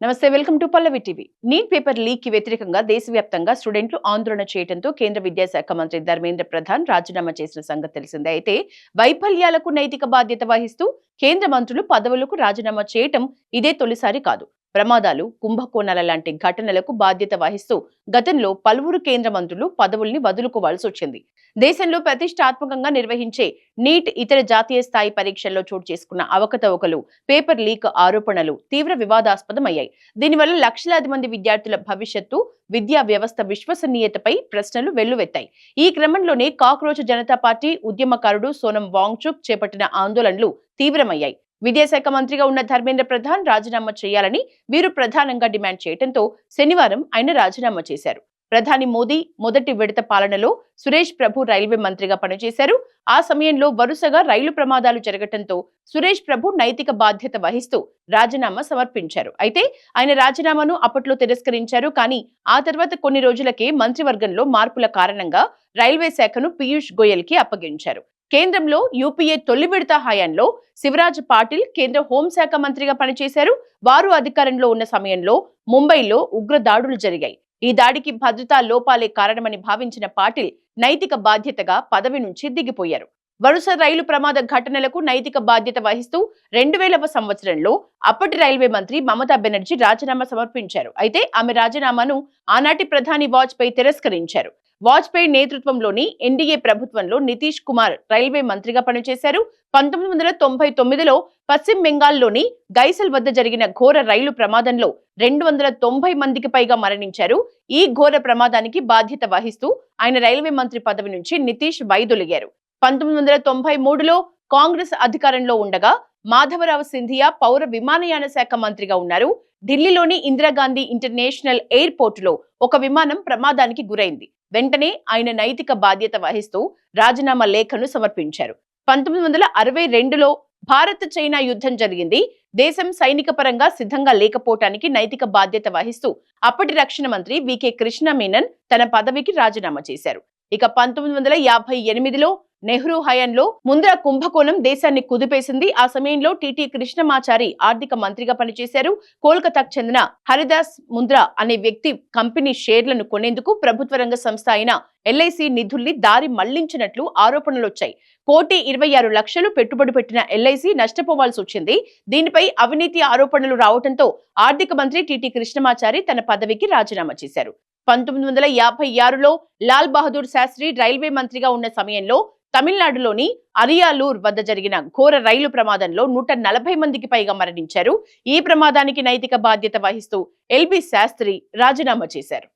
నమస్తే, welcome to Pallavi TV. Neat paper leak కి వ్యతిరేకంగా దేశవ్యాప్తంగా స్టూడెంట్లు ఆందోళన చేయడంతో కేంద్ర విద్యాశాఖ మంత్రి ధర్మేంద్ర ప్రధాన్ రాజీనామా చేసిన సంగతి తెలిసిందే. అయితే వైఫల్యాలకు నైతిక బాధ్యత వహిస్తూ కేంద్ర మంత్రులు పదవులకు రాజీనామా చేయటం ఇదే తొలిసారి కాదు. ప్రమాదాలు, కుంభకోణాల లాంటి ఘటనలకు బాధ్యత వహిస్తూ గతంలో పలువురు కేంద్ర మంత్రులు పదవుల్ని వదులుకోవాల్సి వచ్చింది. దేశంలో ప్రతిష్టాత్మకంగా నిర్వహించే నీట్ ఇతర జాతీయ స్థాయి పరీక్షల్లో చోటు చేసుకున్న అవకతవకలు, పేపర్ లీక్ ఆరోపణలు తీవ్ర వివాదాస్పదమయ్యాయి. దీనివల్ల లక్షలాది మంది విద్యార్థుల భవిష్యత్తు, విద్యా వ్యవస్థ విశ్వసనీయతపై ప్రశ్నలు వెల్లువెత్తాయి. ఈ క్రమంలోనే కాక్రోచ్ జనతా పార్టీ ఉద్యమకారుడు సోనం వాంగ్చుక్ చేపట్టిన ఆందోళనలు తీవ్రమయ్యాయి. విద్యాశాఖ మంత్రిగా ఉన్న ధర్మేంద్ర ప్రధాన్ రాజీనామా చేయాలని వీరు ప్రధానంగా డిమాండ్ చేయడంతో శనివారం ఆయన రాజీనామా చేశారు. ప్రధాని మోదీ మొదటి విడత పాలనలో సురేష్ ప్రభు రైల్వే మంత్రిగా పనిచేశారు. ఆ సమయంలో వరుసగా రైలు ప్రమాదాలు జరగటంతో సురేష్ ప్రభు నైతిక బాధ్యత వహిస్తూ రాజీనామా సమర్పించారు. అయితే ఆయన రాజీనామాను అప్పట్లో తిరస్కరించారు. కానీ ఆ తర్వాత కొన్ని రోజులకే మంత్రివర్గంలో మార్పుల కారణంగా రైల్వే శాఖను పీయూష్ గోయల్ కి అప్పగించారు. కేంద్రంలో యూపీఏ తొలి విడత హయాంలో శివరాజ్ పాటిల్ కేంద్ర హోంశాఖ మంత్రిగా పనిచేశారు. వారు అధికారంలో ఉన్న సమయంలో ముంబైలో ఉగ్ర దాడులు జరిగాయి. ఈ దాడికి భద్రతా లోపాలే కారణమని భావించిన పాటిల్ నైతిక బాధ్యతగా పదవి నుంచి దిగిపోయారు. వరుస రైలు ప్రమాద ఘటనలకు నైతిక బాధ్యత వహిస్తూ 2000వ సంవత్సరంలో అప్పటి రైల్వే మంత్రి మమతా బెనర్జీ రాజీనామా సమర్పించారు. అయితే ఆమె రాజీనామాను ఆనాటి ప్రధాని వాజ్పేయి తిరస్కరించారు. వాజ్పేయి నేతృత్వంలోని ఎన్డీఏ ప్రభుత్వంలో నితీష్ కుమార్ రైల్వే మంత్రిగా పనిచేశారు. 1999లో పశ్చిమ బెంగాల్లోని గైసల్ వద్ద జరిగిన ఘోర రైలు ప్రమాదంలో 290 మందికి పైగా మరణించారు. ఈ ఘోర ప్రమాదానికి బాధ్యత వహిస్తూ ఆయన రైల్వే మంత్రి పదవి నుంచి నితీష్ వైదొలిగారు. 1993లో కాంగ్రెస్ అధికారంలో ఉండగా మాధవరావు సింధియా పౌర విమానయాన శాఖ మంత్రిగా ఉన్నారు. ఢిల్లీలోని ఇందిరాగాంధీ ఇంటర్నేషనల్ ఎయిర్పోర్టులో ఒక విమానం ప్రమాదానికి గురైంది. వెంటనే ఆయన నైతిక బాధ్యత వహిస్తూ రాజీనామా లేఖను సమర్పించారు. 1962లో భారత్ చైనా యుద్ధం జరిగింది. దేశం సైనిక పరంగా సిద్ధంగా లేకపోవటానికి నైతిక బాధ్యత వహిస్తూ అప్పటి రక్షణ మంత్రి వికే కృష్ణ మీనన్ తన పదవికి రాజీనామా చేశారు. ఇక 1958లో నెహ్రూ హయాంలో ముంద్రా కుంభకోణం దేశాన్ని కుదిపేసింది. ఆ సమయంలో టిటి కృష్ణమాచారి ఆర్థిక మంత్రిగా పనిచేశారు. కోల్కతాకు చెందిన హరిదాస్ ముంద్రా అనే వ్యక్తి కంపెనీ షేర్లను కొనేందుకు ప్రభుత్వ రంగ సంస్థ అయిన ఎల్ఐసి నిధుల్ని దారి మళ్లించినట్లు ఆరోపణలొచ్చాయి. 1,26,00,000 పెట్టుబడి పెట్టిన ఎల్ఐసి నష్టపోవాల్సి వచ్చింది. దీనిపై అవినీతి ఆరోపణలు రావడంతో ఆర్థిక మంత్రి టిటి కృష్ణమాచారి తన పదవికి రాజీనామా చేశారు. 1956లో లాల్ బహదూర్ శాస్త్రి రైల్వే మంత్రిగా ఉన్న సమయంలో తమిళనాడులోని అరియాలూర్ వద్ద జరిగిన ఘోర రైలు ప్రమాదంలో 140 మందికి పైగా మరణించారు. ఈ ప్రమాదానికి నైతిక బాధ్యత వహిస్తూ ఎల్బి శాస్త్రి రాజీనామా చేశారు.